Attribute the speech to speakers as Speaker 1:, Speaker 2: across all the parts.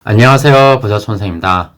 Speaker 1: 안녕하세요, 부자촌생입니다.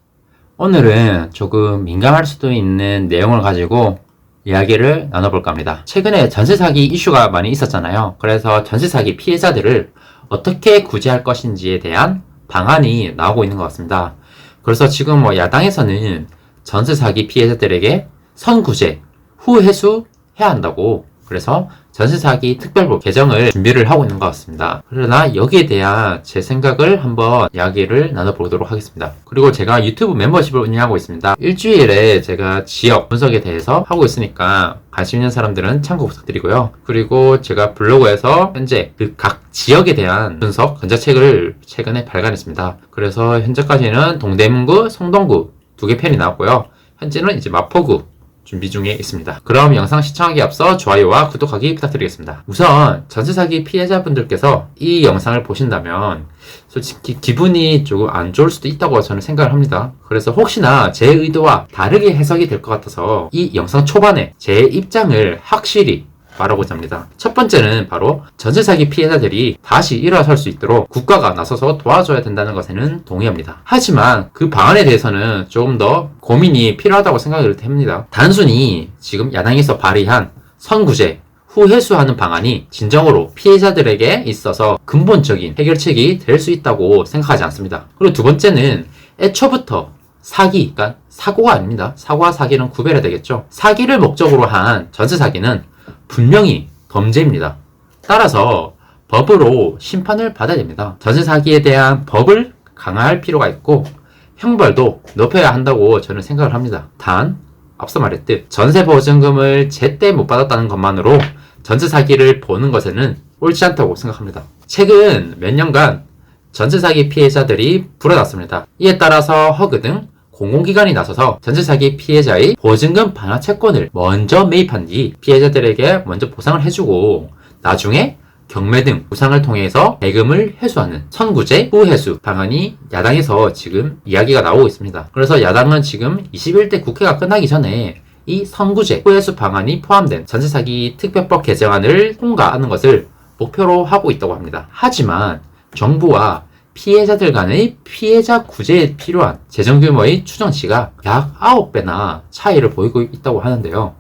Speaker 1: 오늘은 조금 민감할 수도 있는 내용을 가지고 이야기를 나눠볼까 합니다. 최근에 전세 사기 이슈가 많이 있었잖아요. 그래서 전세 사기 피해자들을 어떻게 구제할 것인지에 대한 방안이 나오고 있는 것 같습니다. 그래서 지금 야당에서는 전세 사기 피해자들에게 선구제, 후회수 해야 한다고, 그래서 전세 사기 특별법 개정을 준비를 하고 있는 것 같습니다. 그러나 여기에 대한 제 생각을 한번 이야기를 나눠보도록 하겠습니다. 그리고 제가 유튜브 멤버십을 운영하고 있습니다. 일주일에 제가 지역 분석에 대해서 하고 있으니까 관심 있는 사람들은 참고 부탁드리고요. 그리고 제가 블로그에서 현재 그 각 지역에 대한 분석 전자책을 최근에 발간했습니다. 그래서 현재까지는 동대문구, 성동구 두 개 편이 나왔고요. 현재는 이제 마포구 준비 중에 있습니다. 그럼 영상 시청하기 앞서 좋아요와 구독하기 부탁드리겠습니다. 우선 전세 사기 피해자분들께서 이 영상을 보신다면 솔직히 기분이 조금 안 좋을 수도 있다고 저는 생각을 합니다. 그래서 혹시나 제 의도와 다르게 해석이 될 것 같아서 이 영상 초반에 제 입장을 확실히 말하고자 합니다. 첫 번째는 바로 전세 사기 피해자들이 다시 일어설 수 있도록 국가가 나서서 도와줘야 된다는 것에는 동의합니다. 하지만 그 방안에 대해서는 조금 더 고민이 필요하다고 생각을 합니다. 단순히 지금 야당에서 발의한 선구제, 후회수하는 방안이 진정으로 피해자들에게 있어서 근본적인 해결책이 될 수 있다고 생각하지 않습니다. 그리고 두 번째는 애초부터 사기, 그러니까 사고가 아닙니다. 사고와 사기는 구별해야 되겠죠. 사기를 목적으로 한 전세 사기는 분명히 범죄입니다. 따라서 법으로 심판을 받아야 됩니다. 전세 사기에 대한 법을 강화할 필요가 있고 형벌도 높여야 한다고 저는 생각을 합니다. 단 앞서 말했듯 전세 보증금을 제때 못 받았다는 것만으로 전세 사기를 보는 것에는 옳지 않다고 생각합니다. 최근 몇 년간 전세 사기 피해자들이 불어났습니다. 이에 따라서 허그 등 공공기관이 나서서 전세 사기 피해자의 보증금 반환 채권을 먼저 매입한 뒤 피해자들에게 먼저 보상을 해주고 나중에 경매 등 보상을 통해서 대금을 회수하는 선구제 후회수 방안이 야당에서 지금 이야기가 나오고 있습니다. 그래서 야당은 지금 21대 국회가 끝나기 전에 이 선구제 후회수 방안이 포함된 전세 사기 특별법 개정안을 통과하는 것을 목표로 하고 있다고 합니다. 하지만 정부와 피해자들 간의 피해자 구제에 필요한 재정 규모의 추정치가 약 9배나 차이를 보이고 있다고 하는데요.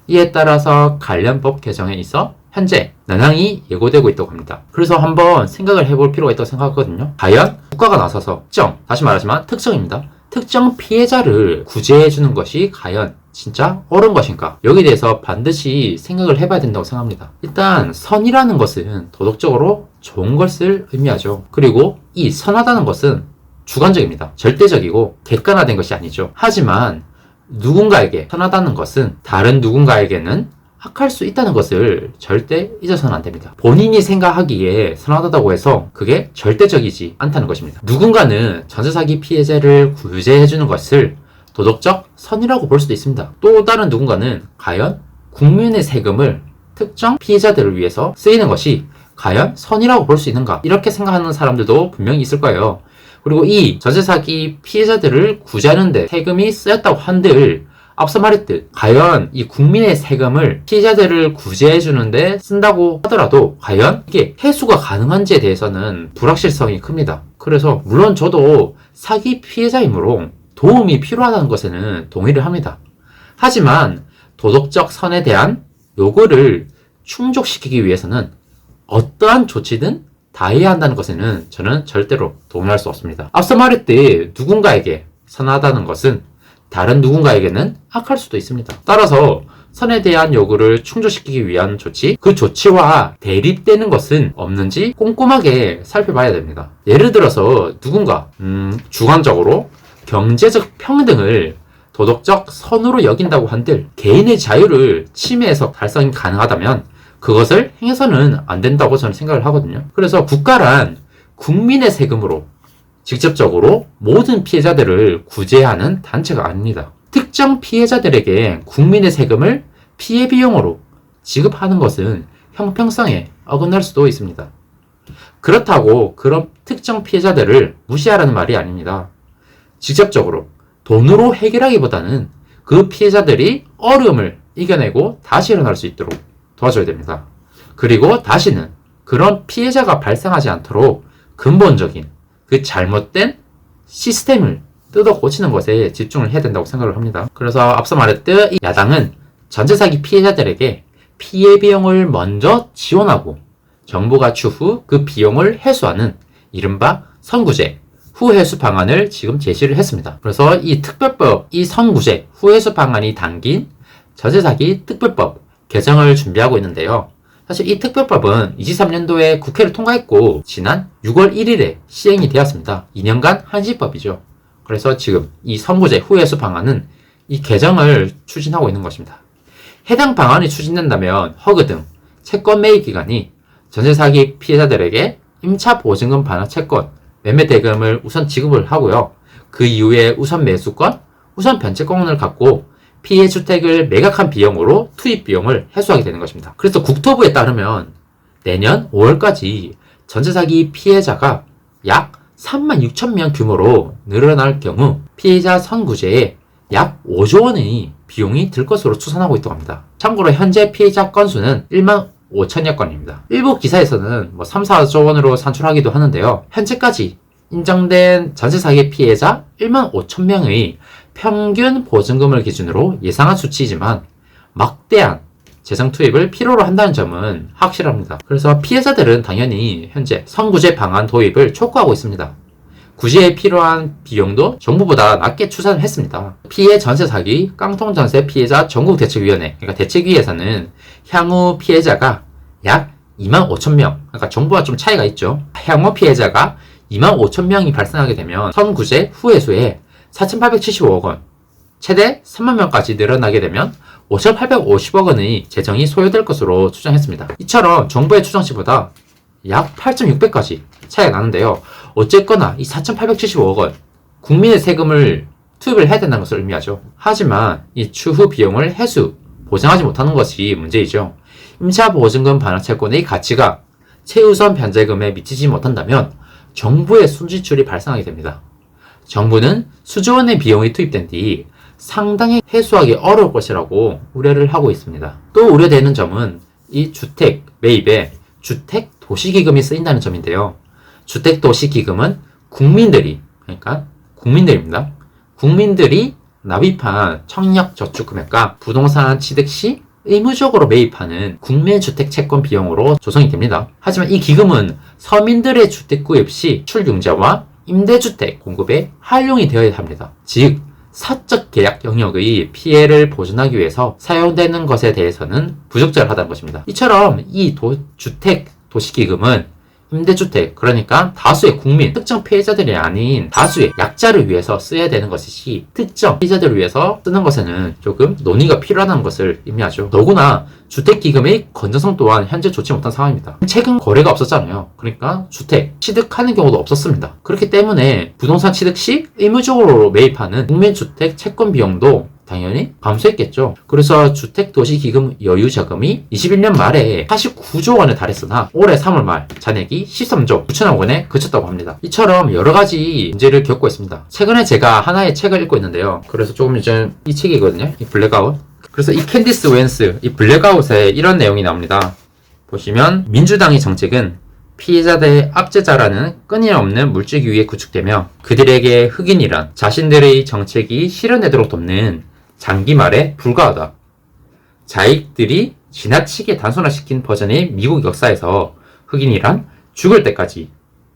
Speaker 1: 이에 따라서 관련 법 개정에 있어 현재 난항이 예고되고 있다고 합니다. 그래서 한번 생각을 해볼 필요가 있다고 생각하거든요. 과연 국가가 나서서 다시 말하지만 특정입니다. 특정 피해자를 구제해주는 것이 과연 진짜 옳은 것인가? 여기에 대해서 반드시 생각을 해봐야 된다고 생각합니다. 일단 선이라는 것은 도덕적으로 좋은 것을 의미하죠. 그리고 이 선하다는 것은 주관적입니다. 절대적이고 객관화된 것이 아니죠. 하지만 누군가에게 선하다는 것은 다른 누군가에게는 악할 수 있다는 것을 절대 잊어서는 안 됩니다. 본인이 생각하기에 선하다고 해서 그게 절대적이지 않다는 것입니다. 누군가는 전세 사기 피해자를 구제해주는 것을 도덕적 선이라고 볼 수도 있습니다. 또 다른 누군가는 과연 국민의 세금을 특정 피해자들을 위해서 쓰이는 것이 과연 선이라고 볼 수 있는가? 이렇게 생각하는 사람들도 분명히 있을 거예요. 그리고 이 전세 사기 피해자들을 구제하는데 세금이 쓰였다고 한들 앞서 말했듯 과연 이 국민의 세금을 피해자들을 구제해주는데 쓴다고 하더라도 과연 이게 회수가 가능한지에 대해서는 불확실성이 큽니다. 그래서 물론 저도 사기 피해자이므로 도움이 필요하다는 것에는 동의를 합니다. 하지만 도덕적 선에 대한 요구를 충족시키기 위해서는 어떠한 조치든 다해야 한다는 것에는 저는 절대로 동의할 수 없습니다. 앞서 말했듯 누군가에게 선하다는 것은 다른 누군가에게는 악할 수도 있습니다. 따라서 선에 대한 요구를 충족시키기 위한 조치, 그 조치와 대립되는 것은 없는지 꼼꼼하게 살펴봐야 됩니다. 예를 들어서 누군가 주관적으로 경제적 평등을 도덕적 선으로 여긴다고 한들 개인의 자유를 침해해서 달성이 가능하다면 그것을 행해서는 안 된다고 저는 생각을 하거든요. 그래서 국가란 국민의 세금으로 직접적으로 모든 피해자들을 구제하는 단체가 아닙니다. 특정 피해자들에게 국민의 세금을 피해 비용으로 지급하는 것은 형평성에 어긋날 수도 있습니다. 그렇다고 그런 특정 피해자들을 무시하라는 말이 아닙니다. 직접적으로 돈으로 해결하기보다는 그 피해자들이 어려움을 이겨내고 다시 일어날 수 있도록 도와줘야 됩니다. 그리고 다시는 그런 피해자가 발생하지 않도록 근본적인 그 잘못된 시스템을 뜯어 고치는 것에 집중을 해야 된다고 생각을 합니다. 그래서 앞서 말했듯 이 야당은 전세 사기 피해자들에게 피해 비용을 먼저 지원하고 정부가 추후 그 비용을 회수하는 이른바 선구제, 후회수 방안을 지금 제시를 했습니다. 그래서 이 특별법, 이 선구제, 후회수 방안이 담긴 전세사기 특별법 개정을 준비하고 있는데요. 사실 이 특별법은 23년도에 국회를 통과했고 지난 6월 1일에 시행이 되었습니다. 2년간 한시법이죠. 그래서 지금 이 선구제, 후회수 방안은 이 개정을 추진하고 있는 것입니다. 해당 방안이 추진된다면 허그 등 채권 매입 기간이 전세사기 피해자들에게 임차 보증금 반환 채권 매매 대금을 우선 지급을 하고요. 그 이후에 우선 매수권, 우선 변제권을 갖고 피해 주택을 매각한 비용으로 투입 비용을 해소하게 되는 것입니다. 그래서 국토부에 따르면 내년 5월까지 전세사기 피해자가 약 36,000명 규모로 늘어날 경우 피해자 선구제에 약 5조 원의 비용이 들 것으로 추산하고 있다고 합니다. 참고로 현재 피해자 건수는 1만 5천여 건입니다. 일부 기사에서는 3, 4조 원으로 산출하기도 하는데요. 현재까지 인정된 전세사기 피해자 1만 5천 명의 평균 보증금을 기준으로 예상한 수치이지만 막대한 재정 투입을 필요로 한다는 점은 확실합니다. 그래서 피해자들은 당연히 현재 선구제 방안 도입을 촉구하고 있습니다. 구제에 필요한 비용도 정부보다 낮게 추산을 했습니다. 피해 전세 사기 깡통 전세 피해자 전국대책위원회, 그러니까 대책위에서는 향후 피해자가 약 2만 5천 명, 그러니까 정부와 좀 차이가 있죠. 향후 피해자가 2만 5천 명이 발생하게 되면 선구제 후회수에 4,875억 원, 최대 3만 명까지 늘어나게 되면 5,850억 원의 재정이 소요될 것으로 추정했습니다. 이처럼 정부의 추정치보다 약 8.6배까지 차이가 나는데요. 어쨌거나 이 4,875억 원 국민의 세금을 투입을 해야 된다는 것을 의미하죠. 하지만 이 추후 비용을 해수, 보장하지 못하는 것이 문제이죠. 임차보증금 반환 채권의 가치가 최우선 변제금에 미치지 못한다면 정부의 순지출이 발생하게 됩니다. 정부는 수조 원의 비용이 투입된 뒤 상당히 해소하기 어려울 것이라고 우려를 하고 있습니다. 또 우려되는 점은 이 주택 매입에 주택도시기금이 쓰인다는 점인데요. 주택도시기금은 국민들이, 그러니까 국민들입니다. 국민들이 납입한 청약저축금액과 부동산 취득 시 의무적으로 매입하는 국민주택채권 비용으로 조성이 됩니다. 하지만 이 기금은 서민들의 주택 구입 시 출융자와 임대주택 공급에 활용이 되어야 합니다. 즉, 사적 계약 영역의 피해를 보존하기 위해서 사용되는 것에 대해서는 부적절하다는 것입니다. 이처럼 이 주택 도시기금은 임대주택, 그러니까 다수의 국민, 특정 피해자들이 아닌 다수의 약자를 위해서 써야 되는 것이지 특정 피해자들을 위해서 쓰는 것에는 조금 논의가 필요하다는 것을 의미하죠. 더구나 주택기금의 건전성 또한 현재 좋지 못한 상황입니다. 최근 거래가 없었잖아요. 그러니까 주택 취득하는 경우도 없었습니다. 그렇기 때문에 부동산 취득 시 의무적으로 매입하는 국민주택 채권 비용도 당연히 감소했겠죠. 그래서 주택도시기금 여유자금이 21년 말에 49조 원에 달했으나 올해 3월 말 잔액이 13조 9천억 원에 그쳤다고 합니다. 이처럼 여러 가지 문제를 겪고 있습니다. 최근에 제가 하나의 책을 읽고 있는데요. 그래서 조금 전 이 책이거든요. 이 블랙아웃. 그래서 이 캔디스 웬스, 이 블랙아웃에 이런 내용이 나옵니다. 보시면 민주당의 정책은 피해자들의 압제자라는 끊임없는 물줄기 위에 구축되며 그들에게 흑인이란 자신들의 정책이 실현되도록 돕는 장기말에 불과하다. 자익들이 지나치게 단순화시킨 버전의 미국 역사에서 흑인이란 죽을 때까지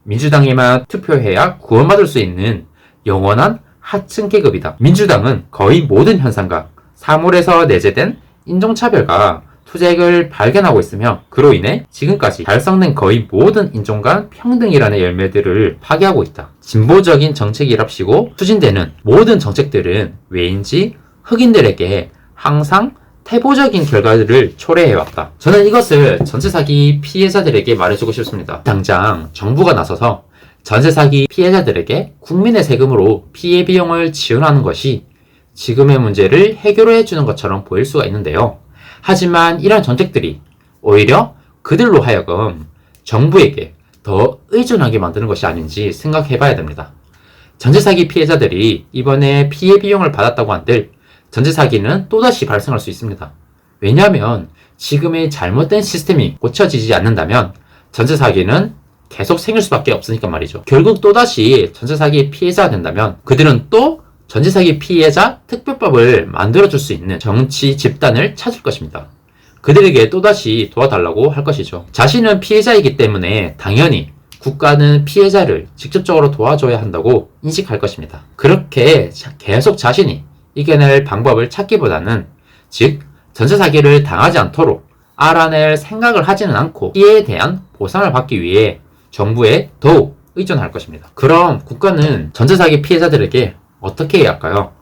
Speaker 1: 민주당에만 투표해야 구원받을 수 있는 영원한 하층 계급이다. 민주당은 거의 모든 현상과 사물에서 내재된 인종차별과 투쟁을 발견하고 있으며 그로 인해 지금까지 달성된 거의 모든 인종 간 평등이라는 열매들을 파괴하고 있다. 진보적인 정책이랍시고 추진되는 모든 정책들은 왜인지 흑인들에게 항상 태보적인 결과를 초래해왔다. 저는 이것을 전세사기 피해자들에게 말해주고 싶습니다. 당장 정부가 나서서 전세사기 피해자들에게 국민의 세금으로 피해 비용을 지원하는 것이 지금의 문제를 해결해주는 것처럼 보일 수가 있는데요. 하지만 이런 정책들이 오히려 그들로 하여금 정부에게 더 의존하게 만드는 것이 아닌지 생각해봐야 됩니다. 전세사기 피해자들이 이번에 피해 비용을 받았다고 한들 전세사기는 또다시 발생할 수 있습니다. 왜냐하면 지금의 잘못된 시스템이 고쳐지지 않는다면 전세사기는 계속 생길 수밖에 없으니까 말이죠. 결국 또다시 전세사기 피해자가 된다면 그들은 또 전세사기 피해자 특별법을 만들어줄 수 있는 정치 집단을 찾을 것입니다. 그들에게 또다시 도와달라고 할 것이죠. 자신은 피해자이기 때문에 당연히 국가는 피해자를 직접적으로 도와줘야 한다고 인식할 것입니다. 그렇게 계속 자신이 이겨낼 방법을 찾기보다는, 즉 전세 사기를 당하지 않도록 알아낼 생각을 하지는 않고 피해에 대한 보상을 받기 위해 정부에 더욱 의존할 것입니다. 그럼 국가는 전세 사기 피해자들에게 어떻게 해야 할까요?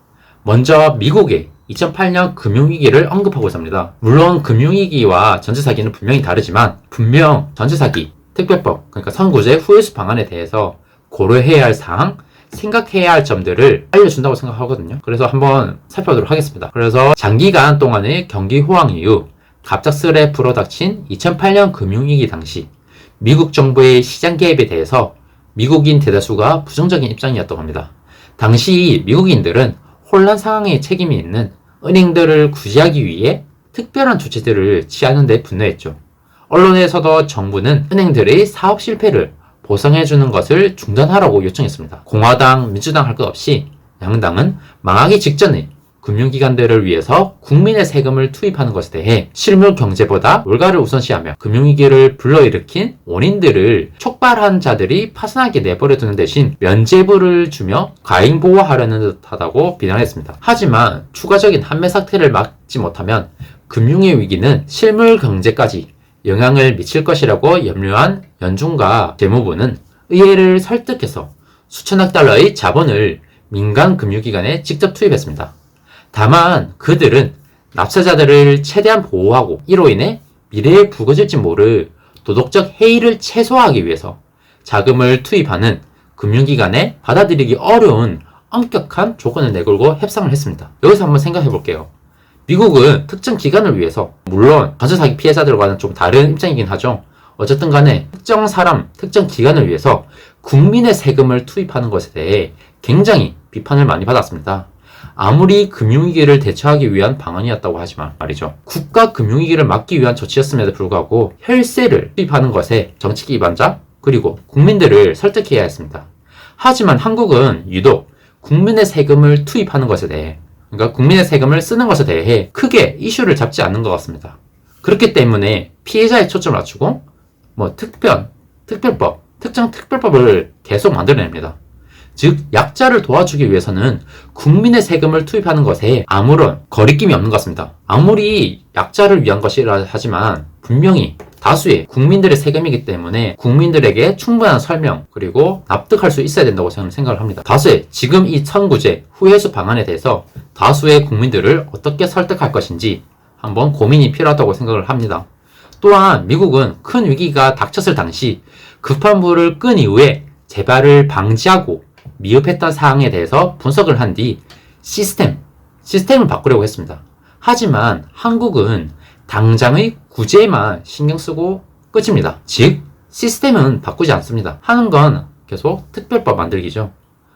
Speaker 1: 먼저 미국의 2008년 금융위기를 언급하고 있습니다. 물론 금융위기와 전세 사기는 분명히 다르지만 분명 전세 사기 특별법, 그러니까 선구제 후회수 방안에 대해서 고려해야 할 사항, 생각해야 할 점들을 알려준다고 생각하거든요. 그래서 한번 살펴보도록 하겠습니다. 그래서 장기간 동안의 경기 호황 이후 갑작스레 불어닥친 2008년 금융위기 당시 미국 정부의 시장 개입에 대해서 미국인 대다수가 부정적인 입장이었다고 합니다. 당시 미국인들은 혼란 상황에 책임이 있는 은행들을 구제하기 위해 특별한 조치들을 취하는 데 분노했죠. 언론에서도 정부는 은행들의 사업 실패를 보상해주는 것을 중단하라고 요청했습니다. 공화당, 민주당 할 것 없이 양당은 망하기 직전에 금융기관들을 위해서 국민의 세금을 투입하는 것에 대해 실물 경제보다 물가를 우선시하며 금융위기를 불러일으킨 원인들을 촉발한 자들이 파산하게 내버려두는 대신 면죄부를 주며 과잉보호하려는 듯하다고 비난했습니다. 하지만 추가적인 환매 사태를 막지 못하면 금융의 위기는 실물 경제까지 영향을 미칠 것이라고 염려한 연준과 재무부는 의회를 설득해서 수천억 달러의 자본을 민간 금융기관에 직접 투입했습니다. 다만 그들은 납세자들을 최대한 보호하고 이로 인해 미래에 불거질지 모를 도덕적 해이를 최소화하기 위해서 자금을 투입하는 금융기관에 받아들이기 어려운 엄격한 조건을 내걸고 협상을 했습니다. 여기서 한번 생각해 볼게요. 미국은 특정 기간을 위해서, 물론 전세 사기 피해자들과는 좀 다른 입장이긴 하죠. 어쨌든 간에 특정 사람, 특정 기간을 위해서 국민의 세금을 투입하는 것에 대해 굉장히 비판을 많이 받았습니다. 아무리 금융위기를 대처하기 위한 방안이었다고 하지만 말이죠. 국가 금융위기를 막기 위한 조치였음에도 불구하고 혈세를 투입하는 것에 정치 기반자 그리고 국민들을 설득해야 했습니다. 하지만 한국은 유독 국민의 세금을 투입하는 것에 대해, 그러니까 국민의 세금을 쓰는 것에 대해 크게 이슈를 잡지 않는 것 같습니다. 그렇기 때문에 피해자에 초점을 맞추고 특별법, 특정 특별법을 계속 만들어냅니다. 즉 약자를 도와주기 위해서는 국민의 세금을 투입하는 것에 아무런 거리낌이 없는 것 같습니다. 아무리 약자를 위한 것이라 하지만 분명히 다수의 국민들의 세금이기 때문에 국민들에게 충분한 설명 그리고 납득할 수 있어야 된다고 저는 생각을 합니다. 다수의 지금 이 선구제 후회수 방안에 대해서 다수의 국민들을 어떻게 설득할 것인지 한번 고민이 필요하다고 생각을 합니다. 또한 미국은 큰 위기가 닥쳤을 당시 급한 불을 끈 이후에 재발을 방지하고 미흡했던 사항에 대해서 분석을 한 뒤 시스템을 바꾸려고 했습니다. 하지만 한국은 당장의 구제에만 신경 쓰고 끝입니다. 즉 시스템은 바꾸지 않습니다. 하는 건 계속 특별법 만들기죠.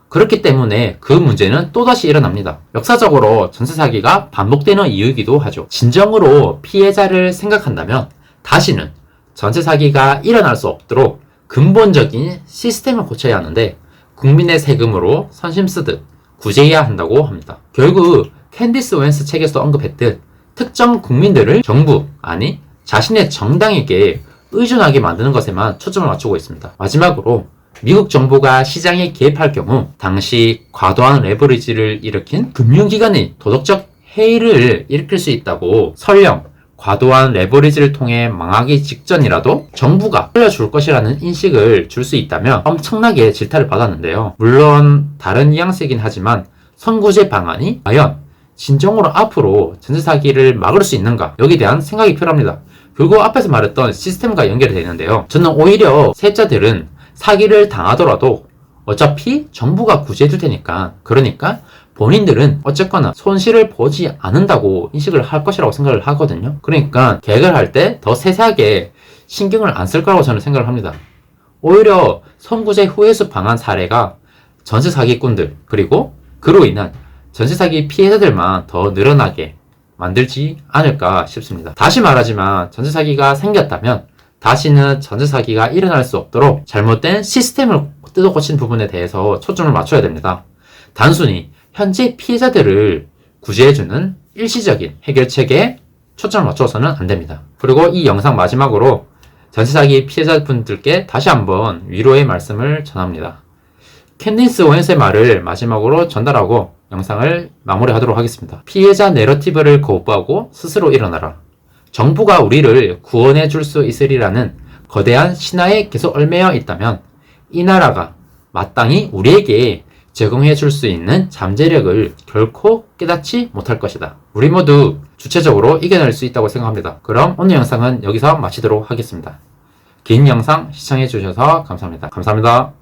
Speaker 1: 그렇기 때문에 그 문제는 또다시 일어납니다. 역사적으로 전세 사기가 반복되는 이유이기도 하죠. 진정으로 피해자를 생각한다면 다시는 전세 사기가 일어날 수 없도록 근본적인 시스템을 고쳐야 하는데 국민의 세금으로 선심 쓰듯 구제해야 한다고 합니다. 결국 캔디스 오웬스 책에서 언급했듯 특정 국민들을 정부, 아니 자신의 정당에게 의존하게 만드는 것에만 초점을 맞추고 있습니다. 마지막으로 미국 정부가 시장에 개입할 경우 당시 과도한 레버리지를 일으킨 금융기관이 도덕적 해이를 일으킬 수 있다고 설령 과도한 레버리지를 통해 망하기 직전이라도 정부가 살려줄 것이라는 인식을 줄 수 있다면 엄청나게 질타를 받았는데요. 물론 다른 뉘앙스이긴 하지만 선구제 방안이 과연 진정으로 앞으로 전세 사기를 막을 수 있는가, 여기에 대한 생각이 필요합니다. 결국 앞에서 말했던 시스템과 연결이 되는데요. 저는 오히려 세자들은 사기를 당하더라도 어차피 정부가 구제해줄 테니까, 그러니까 본인들은 어쨌거나 손실을 보지 않는다고 인식을 할 것이라고 생각을 하거든요. 그러니까 계획을 할 때 더 세세하게 신경을 안 쓸 거라고 저는 생각을 합니다. 오히려 선구제 후회수 방안 사례가 전세 사기꾼들 그리고 그로 인한 전세 사기 피해자들만 더 늘어나게 만들지 않을까 싶습니다. 다시 말하지만 전세 사기가 생겼다면 다시는 전세 사기가 일어날 수 없도록 잘못된 시스템을 뜯어 고친 부분에 대해서 초점을 맞춰야 됩니다. 단순히 현재 피해자들을 구제해주는 일시적인 해결책에 초점을 맞춰서는 안 됩니다. 그리고 이 영상 마지막으로 전세 사기 피해자분들께 다시 한번 위로의 말씀을 전합니다. 캔디스 오웬스의 말을 마지막으로 전달하고 영상을 마무리하도록 하겠습니다. 피해자 내러티브를 거부하고 스스로 일어나라. 정부가 우리를 구원해 줄 수 있으리라는 거대한 신화에 계속 얽매여 있다면 이 나라가 마땅히 우리에게 제공해 줄 수 있는 잠재력을 결코 깨닫지 못할 것이다. 우리 모두 주체적으로 이겨낼 수 있다고 생각합니다. 그럼 오늘 영상은 여기서 마치도록 하겠습니다. 긴 영상 시청해 주셔서 감사합니다. 감사합니다.